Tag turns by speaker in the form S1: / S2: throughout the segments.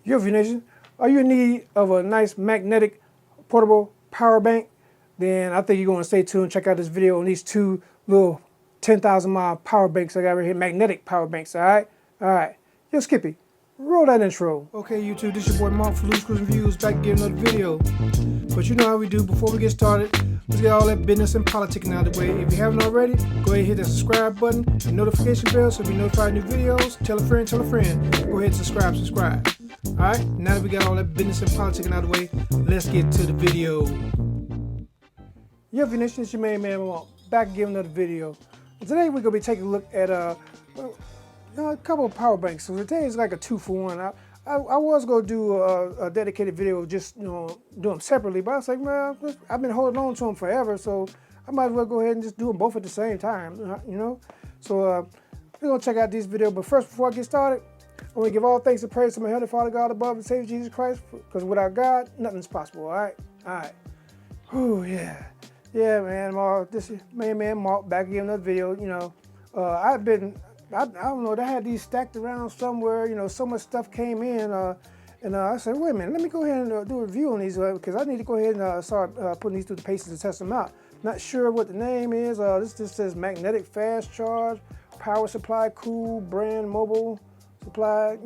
S1: UNBOX Nation, are you in need of a nice magnetic portable power bank? Then I think you're going to stay tuned and check out this video on these two little 10,000 mile power banks I got right here, magnetic power banks, all right? All right, yo Skippy, roll that intro. Okay, YouTube, this your boy Mark for Loose Screws and Views, back again another video. But you know how we do, before we get started, let's get all that business and politicking out of the way. If you haven't already, go ahead and hit that subscribe button and notification bell so you'll be notified of new videos. Tell a friend, go ahead and subscribe. Alright, now that we got all that business and politicking out of the way, let's get to the video. Yo, Nation, it's your main man, Mark, back again another video. And today we're going to be taking a look at a couple of power banks. So today is like a 2-for-1. I was going to do a dedicated video just, do them separately, but I was like, man, I've been holding on to them forever, so I might as well go ahead and just do them both at the same time, So we're going to check out this video, but first, before I get started, I want to give all thanks and praise to my Heavenly Father, God above, and Savior Jesus Christ, because without God, nothing's possible, all right? All right. Whew, yeah. Yeah, man, Mark, this is man Mark, back again another video, I don't know, they had these stacked around somewhere, so much stuff came in, and I said, wait a minute, let me go ahead and do a review on these, because I need to go ahead and start putting these through the paces to test them out. Not sure what the name is. This just says magnetic fast charge, power supply, cool, brand, mobile supply.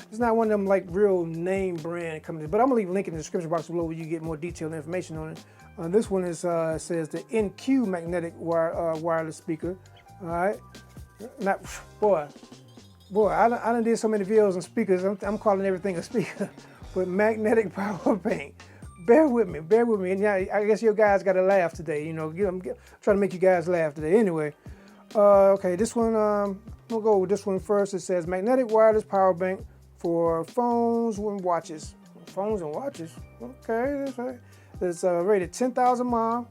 S1: It's not one of them like real name brand companies, but I'm gonna leave a link in the description box below where you get more detailed information on it. This one is says the NEWQ magnetic wireless speaker. All right. Not, boy, I done did so many videos on speakers, I'm calling everything a speaker, but magnetic power bank. Bear with me, and yeah, I guess you guys got to laugh today, I'm trying to make you guys laugh today. Anyway, okay, this one, we'll go with this one first. It says magnetic wireless power bank for phones and watches. Phones and watches, okay, that's right. It's rated 10,000 mile,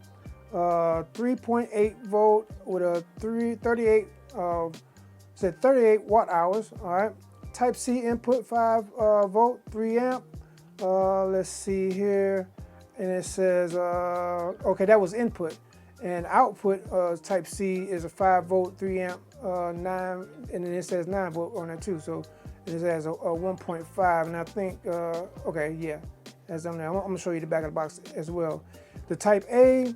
S1: 3.8 volt with a 38 watt hours. All right, Type C input 5 volt, 3 amp. Let's see here, and it says okay, that was input, and output Type C is a 5 volt, 3 amp, 9, and then it says 9 volt on that too. So it has a 1.5, and I think okay, yeah, that's on there. I'm gonna show you the back of the box as well. The Type A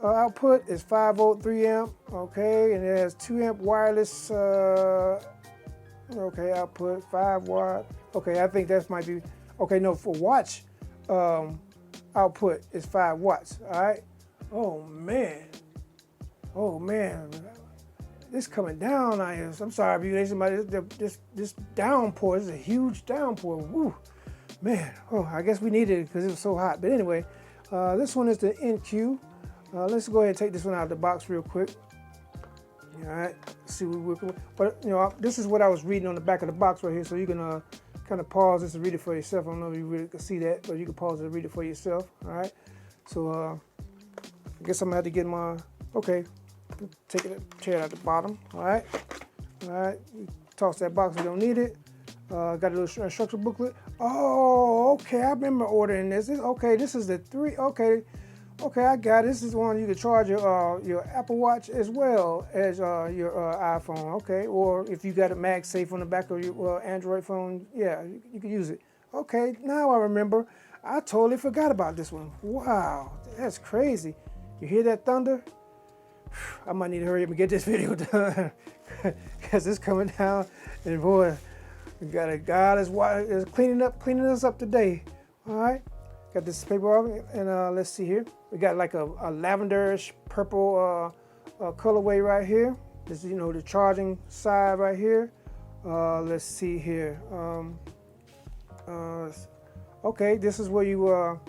S1: output is 5 volt, 3 amp, okay, and it has 2 amp wireless, okay, output, 5 watt, okay, I think that might be, okay, no, for watch output is 5 watts, all right. Oh man, this coming down, I'm sorry if you somebody, this downpour, this is a huge downpour, woo, man, oh, I guess we needed it because it was so hot, but anyway, this one is the NEWQ. Let's go ahead and take this one out of the box real quick. All right, see what we're working with. But this is what I was reading on the back of the box right here, so you can kind of pause this and read it for yourself. I don't know if you really can see that, but you can pause it and read it for yourself. All right. So I guess I'm gonna have to get my tear it out the bottom. All right. Toss that box. We don't need it. Got a little instruction booklet. Oh, okay. I remember ordering this. This is the 3. Okay, I got it. This is one you can charge your Apple Watch as well as your iPhone. Okay, or if you got a MagSafe on the back of your Android phone, yeah, you can use it. Okay, now I remember. I totally forgot about this one. Wow, that's crazy. You hear that thunder? I might need to hurry up and get this video done because it's coming down, and boy, God is cleaning us up today. All right. Got this paper off, and let's see here. We got like a lavenderish purple colorway right here. This is, the charging side right here. Let's see here. Okay, this is where you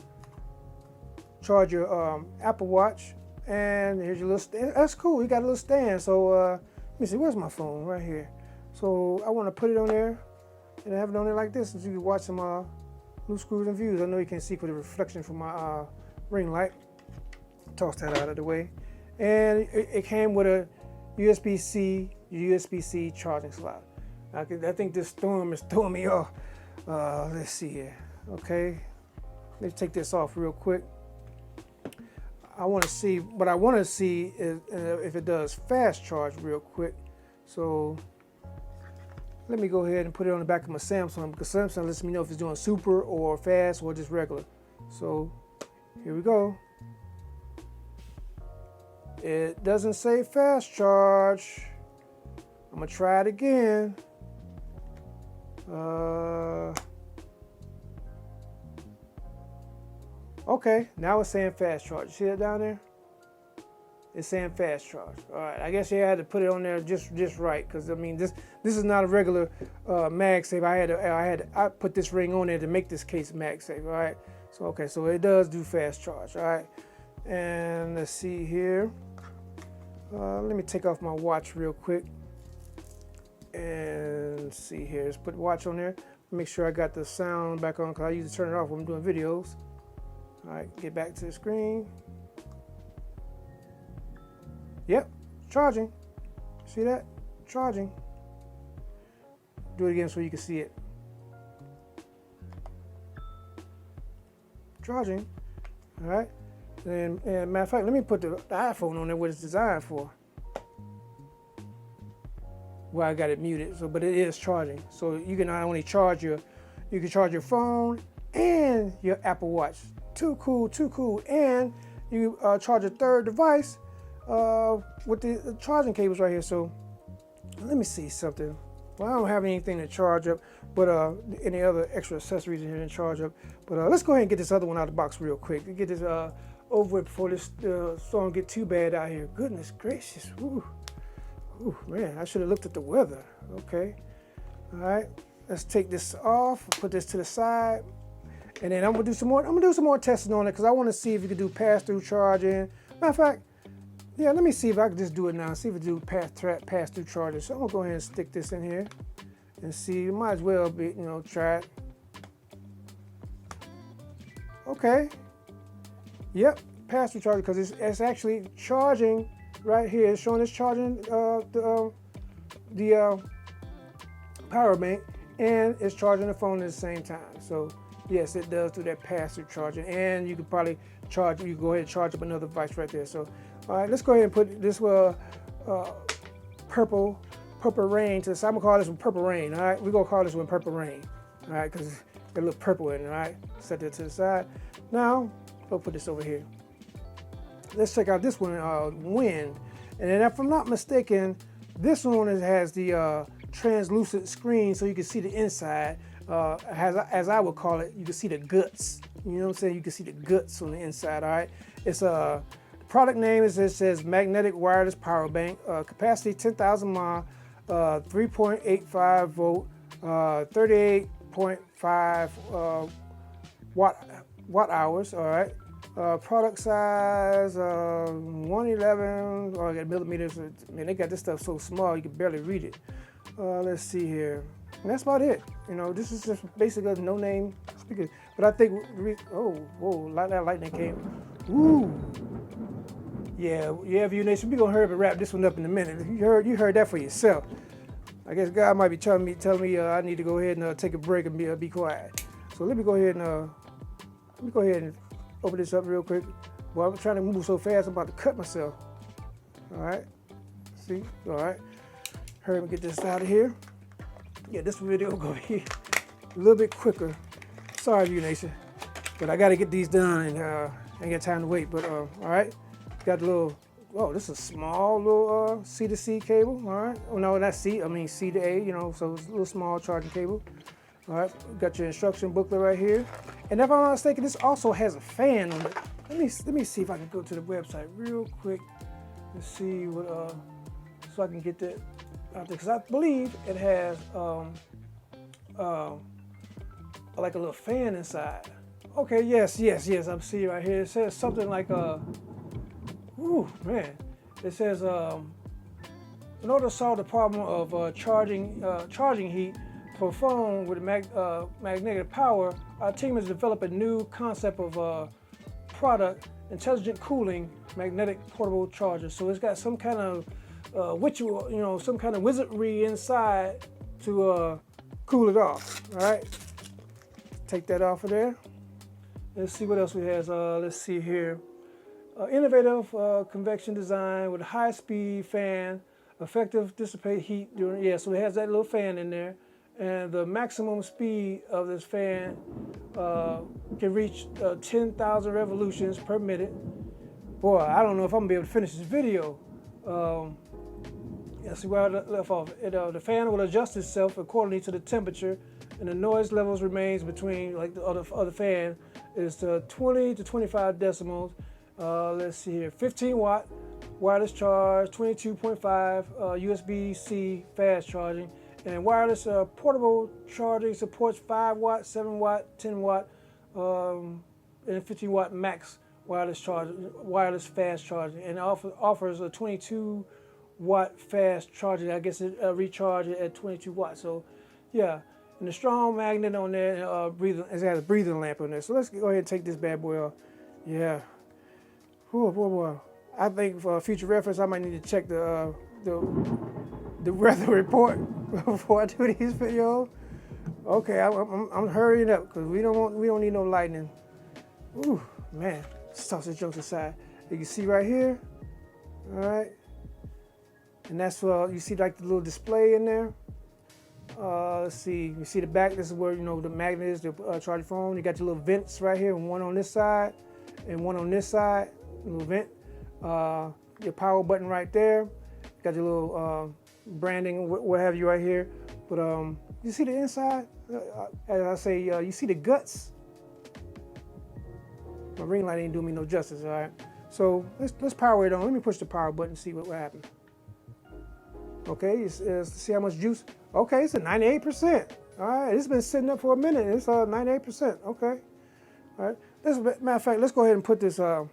S1: charge your Apple Watch, and here's your little stand. That's cool. You got a little stand. So let me see. Where's my phone? Right here. So I want to put it on there, and have it on there like this, so you can watch some Loose Screws and Views. I know you can see for the reflection from my ring light. Toss that out of the way. And it came with a USB-C charging slot. I think this storm is throwing me off. Let's see here. Okay, let's take this off real quick. What I want to see is if it does fast charge real quick. So let me go ahead and put it on the back of my Samsung, because Samsung lets me know if it's doing super or fast or just regular. So here we go. It doesn't say fast charge. I'm gonna try it again. Okay, now it's saying fast charge. You see that down there? It's saying fast charge. All right, I guess you had to put it on there just right, because I mean this is not a regular MagSafe. I put this ring on there to make this case MagSafe. All right, so okay, so it does do fast charge. All right, and let's see here. Let me take off my watch real quick and see here. Let's put watch on there. Make sure I got the sound back on, because I usually turn it off when I'm doing videos. All right, get back to the screen. Yep, charging. See that? Charging. Do it again so you can see it. Charging. All right. And matter of fact, let me put the iPhone on there, what it's designed for. Well, I got it muted, so but it is charging. So you can not only charge you can charge your phone and your Apple Watch. Too cool. And you charge a third device with the charging cables right here. So let me see something. Well, I don't have anything to charge up, but any other extra accessories in here to charge up. But let's go ahead and get this other one out of the box real quick. Get this over with before this storm get too bad out here. Goodness gracious. Ooh, man, I should have looked at the weather. Okay. All right. Let's take this off, put this to the side. And then I'm gonna do some more testing on it, because I want to see if you can do pass-through charging. Matter of fact, yeah, let me see if I can just do it now. See if it do pass-through charging. So I'm gonna go ahead and stick this in here and see. You might as well be, try it. Okay. Yep, pass-through charging, because it's actually charging right here. It's showing it's charging the power bank, and it's charging the phone at the same time. So yes, it does do that pass-through charging, and you can probably charge. You can go ahead and charge up another device right there. So, all right, let's go ahead and put this purple rain to the side. I'm gonna call this one purple rain. All right, we're gonna call this one purple rain. All right, because it got a little purple in it. All right, set that to the side. Now, we'll put this over here. Let's check out this one, wind. And then, if I'm not mistaken, this one has the translucent screen, so you can see the inside. As I would call it, you can see the guts. You know what I'm saying? You can see the guts on the inside. All right. It's a product name. It says magnetic wireless power bank. Capacity 10,000 mAh, 3.85 volt, 38.5 watt hours. All right. Product size 111. Oh, I got millimeters. Man, they got this stuff so small you can barely read it. Let's see here. And that's about it. This is just basically a no-name speaker. But I think, whoa, that lightning came. Ooh. Yeah, View Nation, we're gonna hurry up and wrap this one up in a minute. You heard that for yourself. I guess God might be telling me I need to go ahead and take a break and be quiet. So let me go ahead and open this up real quick. Well, I'm trying to move so fast, I'm about to cut myself. All right. See? All right. Hurry up and get this out of here. Yeah, this video gonna be a little bit quicker. Sorry, View Nation, but I gotta get these done, and I ain't got time to wait. But all right, got the little. Oh, this is a small little C to C cable. All right. Oh no, not C. I mean C to A. So it's a little small charging cable. All right. Got your instruction booklet right here, and if I'm not mistaken, this also has a fan on it. Let me see if I can go to the website real quick and see what so I can get that out there, because I believe it has like a little fan inside. Okay, yes, I'm seeing right here. It says something like ooh, man. It says in order to solve the problem of charging heat for a phone with magnetic power, our team has developed a new concept of product, intelligent cooling magnetic portable charger. So it's got some kind of some kind of wizardry inside to cool it off. All right, take that off of there. Let's see what else we have. Let's see here. Innovative convection design with a high-speed fan, effective dissipate heat during, yeah, so it has that little fan in there. And the maximum speed of this fan can reach 10,000 revolutions per minute. Boy, I don't know if I'm gonna be able to finish this video. Yeah, see where I left off. The fan will adjust itself accordingly to the temperature, and the noise levels remains between, like the other fan, is 20 to 25 decibels. Let's see here, 15 watt wireless charge, 22.5 USB-C fast charging, and wireless portable charging supports 5 watt, 7 watt, 10 watt, and 15 watt max wireless fast charging, and offers a 22 watt fast charging. I guess it recharges at 22 watts. So yeah, and the strong magnet on there, it has a breathing lamp on there. So let's go ahead and take this bad boy off. Yeah. Boy. I think for future reference, I might need to check the weather report before I do these videos. Okay, I'm hurrying up because we don't need no lightning. Ooh, man, let's toss this junk aside. You can see right here. All right, and that's you see like the little display in there. Let's see, you see the back. This is where the magnet is to charge your phone. You got your little vents right here, one on this side and one on this side. Little vent. Your power button right there. Got your little branding, what have you right here. But you see the inside? As I say, you see the guts. My ring light ain't doing me no justice, all right? So let's power it on. Let me push the power button and see what happens. Okay, see how much juice? Okay, it's at 98%. All right, it's been sitting up for a minute. It's 98%. Okay, all right. Matter of fact, let's go ahead and put this on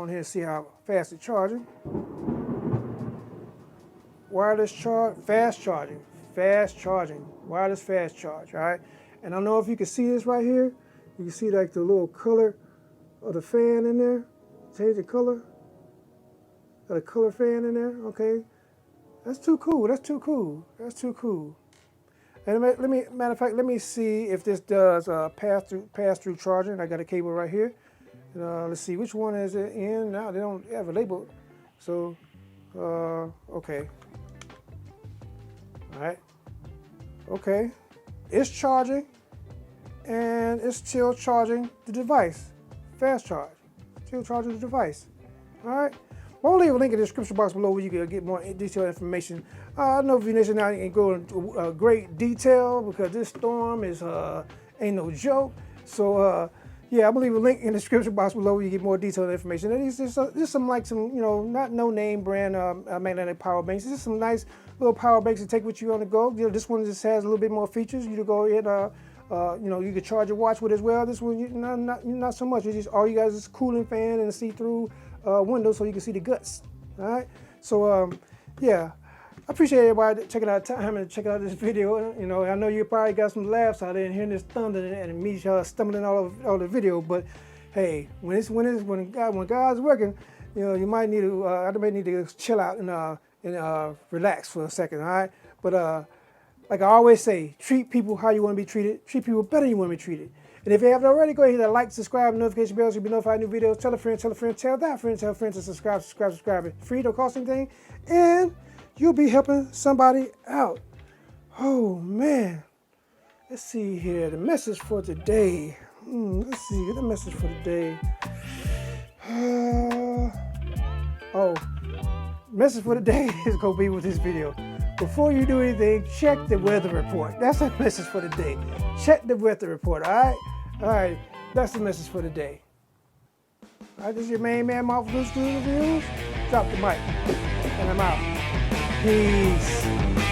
S1: here and see how fast it's charging. Wireless charge, fast charging, wireless fast charge. All right, and I don't know if you can see this right here. You can see like the little color of the fan in there. Change the color. Got a color fan in there. Okay, that's too cool. That's too cool. That's too cool. And matter of fact, let me see if this does pass through charging. I got a cable right here. Let's see, which one is it in? Now they don't have a label. So, okay. All right. Okay. It's charging, and it's still charging the device. Fast charge. Still charging the device. All right. Well, I'll leave a link in the description box below where you can get more detailed information. I know VNation now can go into great detail because this storm is ain't no joke. So yeah, I'm gonna leave a link in the description box below where you get more detailed information. And there's some not no name brand magnetic power banks. This is some nice little power banks to take with you on the go. This one just has a little bit more features. You can go ahead, you can charge your watch with as well. This one not so much. It's just all you guys is cooling fan and a see-through window so you can see the guts. All right. So yeah. I appreciate everybody taking out time and checking out this video. I know you probably got some laughs out there and hearing this thunder and me stumbling all over the video. But hey, when God's working, you might need to. I might need to chill out and relax for a second. All right. But like I always say, treat people how you want to be treated. Treat people better than you want to be treated. And if you haven't already, go ahead and hit that like, subscribe, notification bell so you'll be notified of new videos. Tell a friend, tell that friend, tell friends to subscribe. It's free, don't cost anything, and you'll be helping somebody out. Oh man. Let's see here. The message for today. Let's see the message for today. Message for today is gonna be with this video. Before you do anything, check the weather report. That's the message for today. Check the weather report, all right? All right, that's the message for today. All right, this is your main man, Mark from Loose Screws and Views. Drop the mic, and I'm out. Peace.